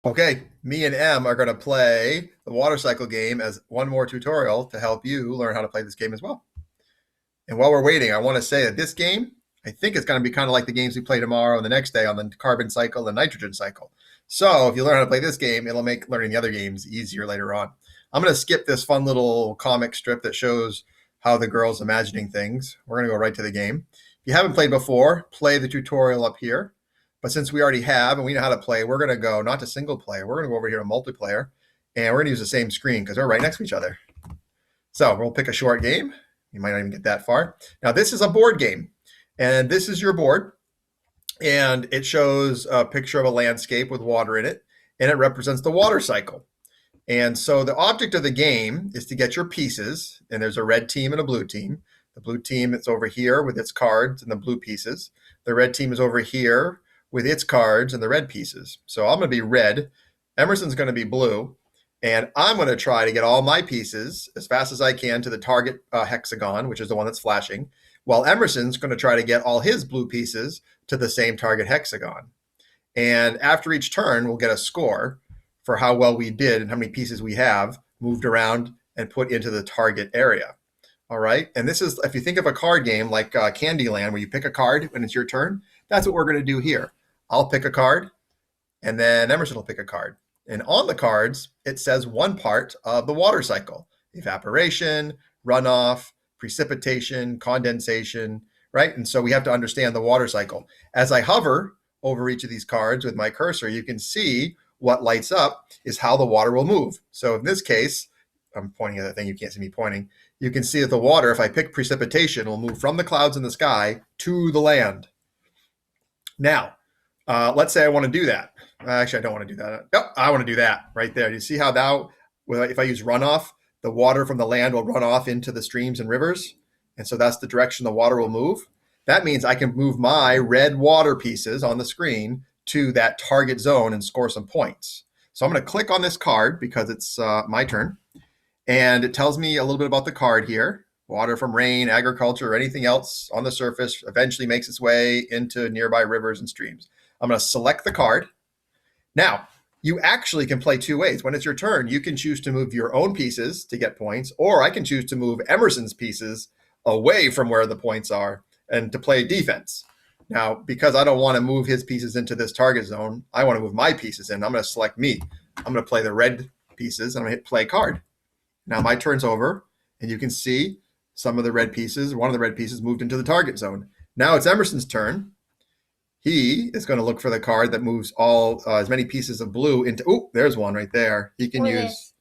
Okay, me and Em are going to play the water cycle game as one more tutorial to help you learn how to play this game as well. And while we're waiting, I want to say that this game, I think it's going to be kind of like the games we play tomorrow and the next day on the carbon cycle and nitrogen cycle. So if you learn how to play this game, it'll make learning the other games easier later on. I'm going to skip this fun little comic strip that shows how the girl's imagining things. We're going to go right to the game. If you haven't played before, play the tutorial up here. But since we already have and we know how to play, we're going to go not to single player. We're going to go over here to multiplayer, and we're going to use the same screen because they're right next to each other. So we'll pick a short game. You might not even get that far. Now, this is a board game, and this is your board, and it shows a picture of a landscape with water in it, and it represents the water cycle. And so the object of the game is to get your pieces, and there's a red team and a blue team. The blue team is over here with its cards and the blue pieces. The red team is over here with its cards and the red pieces. So I'm going to be red. Emerson's going to be blue. And I'm going to try to get all my pieces as fast as I can to the target hexagon, which is the one that's flashing, while Emerson's going to try to get all his blue pieces to the same target hexagon. And after each turn, we'll get a score for how well we did and how many pieces we have moved around and put into the target area. All right. And this is, if you think of a card game like Candyland, where you pick a card when it's your turn, that's what we're going to do here. I'll pick a card, and then Emerson will pick a card. And on the cards, it says one part of the water cycle: evaporation, runoff, precipitation, condensation, right? And so we have to understand the water cycle. As I hover over each of these cards with my cursor, you can see what lights up is how the water will move. So in this case, I'm pointing at that thing, you can't see me pointing. You can see that the water, if I pick precipitation, will move from the clouds in the sky to the land. Now, let's say I want to do that. Actually, I don't want to do that. Oh, I want to do that right there. You see how now, if I use runoff, the water from the land will run off into the streams and rivers. And so that's the direction the water will move. That means I can move my red water pieces on the screen to that target zone and score some points. So I'm going to click on this card because it's my turn. And it tells me a little bit about the card here. Water from rain, agriculture, or anything else on the surface eventually makes its way into nearby rivers and streams. I'm going to select the card. Now, you actually can play two ways. When it's your turn, you can choose to move your own pieces to get points, or I can choose to move Emerson's pieces away from where the points are and to play defense. Now, because I don't want to move his pieces into this target zone, I want to move my pieces in. I'm going to select me. I'm going to play the red pieces, and I'm going to hit play card. Now my turn's over, and you can see some of the red pieces, one of the red pieces moved into the target zone. Now it's Emerson's turn. He is going to look for the card that moves all as many pieces of blue into. Oh, there's one right there. He can use.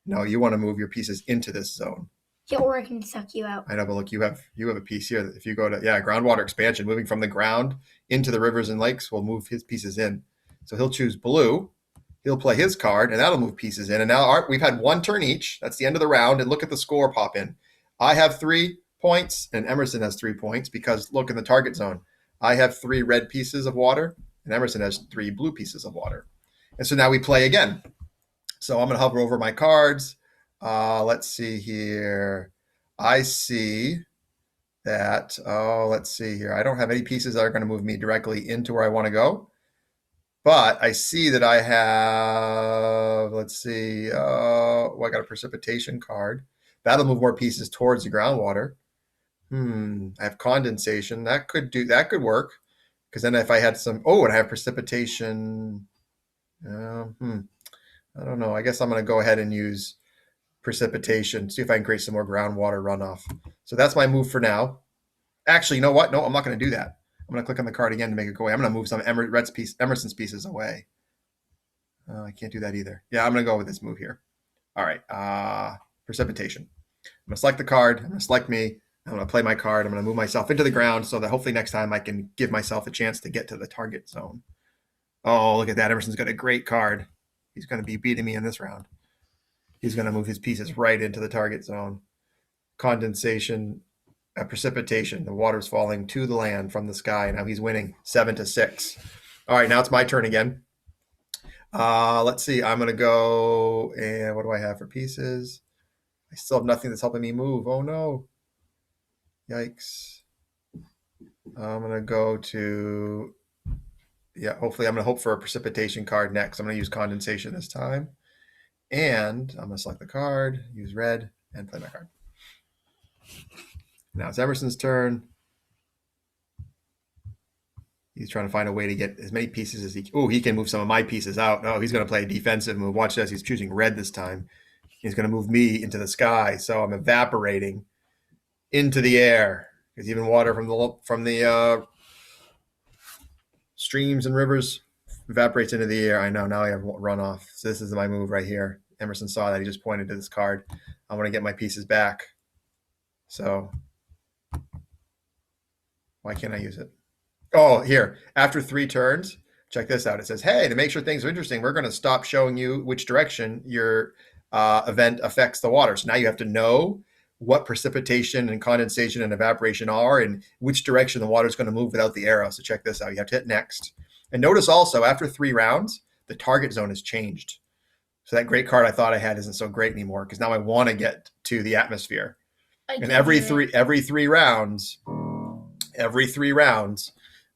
No, you want to move your pieces into this zone. Yeah, or I can suck you out. I know, but look, you have a piece here. That if you go to groundwater expansion, moving from the ground into the rivers and lakes will move his pieces in. So he'll choose blue. He'll play his card, and that'll move pieces in. And now we've had one turn each. That's the end of the round. And look at the score pop in. I have 3 points, and Emerson has 3 points because look in the target zone. I have 3 red pieces of water, and Emerson has 3 blue pieces of water. And so now we play again. So I'm going to hover over my cards. Let's see here. I see that, let's see here. I don't have any pieces that are going to move me directly into where I want to go. But I see that I have, let's see, I got a precipitation card. That'll move more pieces towards the groundwater. I have condensation. That could work. Because then if I had some, and I have precipitation. I don't know. I guess I'm going to go ahead and use precipitation. See if I can create some more groundwater runoff. So that's my move for now. Actually, you know what? No, I'm not going to do that. I'm going to click on the card again to make it go away. I'm going to move some Emerson's pieces away. I can't do that either. Yeah, I'm going to go with this move here. All right. Precipitation. I'm going to select the card. I'm going to select me. I'm going to play my card. I'm going to move myself into the ground so that hopefully next time I can give myself a chance to get to the target zone. Oh, look at that. Emerson's got a great card. He's going to be beating me in this round. He's going to move his pieces right into the target zone. Condensation. Precipitation. The water's falling to the land from the sky. Now he's winning 7-6. All right, now it's my turn again. Let's see. I'm going to go, and what do I have for pieces? I still have nothing that's helping me move. Oh, no. Yikes. I'm going to go to Yeah, hopefully I'm going to hope for a precipitation card next. I'm going to use condensation this time. And I'm going to select the card, use red, and play my card. Now it's Emerson's turn. He's trying to find a way to get as many pieces as he can. Oh, he can move some of my pieces out. No, he's going to play a defensive move. Watch this. He's choosing red this time. He's going to move me into the sky. So I'm evaporating into the air because even water from the streams and rivers evaporates into the air. I know. Now I have runoff. So this is my move right here. Emerson saw that. He just pointed to this card. I want to get my pieces back. So why can't I use it? Oh, here. After 3 turns, check this out. It says, hey, to make sure things are interesting, we're going to stop showing you which direction your event affects the water. So now you have to know what precipitation and condensation and evaporation are and which direction the water is going to move without the arrow. So check this out. You have to hit next. And notice also, after 3 rounds, the target zone has changed. So that great card I thought I had isn't so great anymore because now I want to get to the atmosphere. And every three rounds,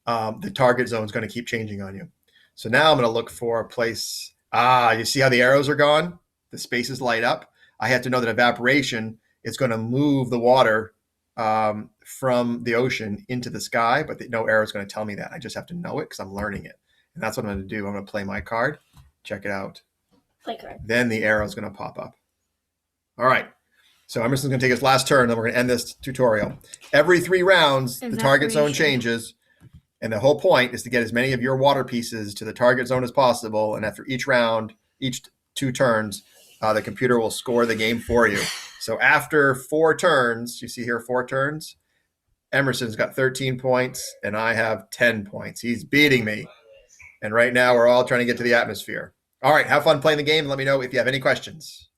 the target zone is going to keep changing on you. So now I'm going to look for a place. You see how the arrows are gone? The spaces light up. I have to know that evaporation is going to move the water from the ocean into the sky, but no arrow is going to tell me that. I just have to know it because I'm learning it. And that's what I'm going to do. I'm going to play my card. Check it out. Play card. Then the arrow is going to pop up. All right. So Emerson's going to take his last turn, then we're going to end this tutorial. Every 3 rounds, the target zone changes. And the whole point is to get as many of your water pieces to the target zone as possible. And after each round, each 2 turns, the computer will score the game for you. So after 4 turns, you see here 4 turns, Emerson's got 13 points, and I have 10 points. He's beating me. And right now, we're all trying to get to the atmosphere. All right, have fun playing the game. Let me know if you have any questions.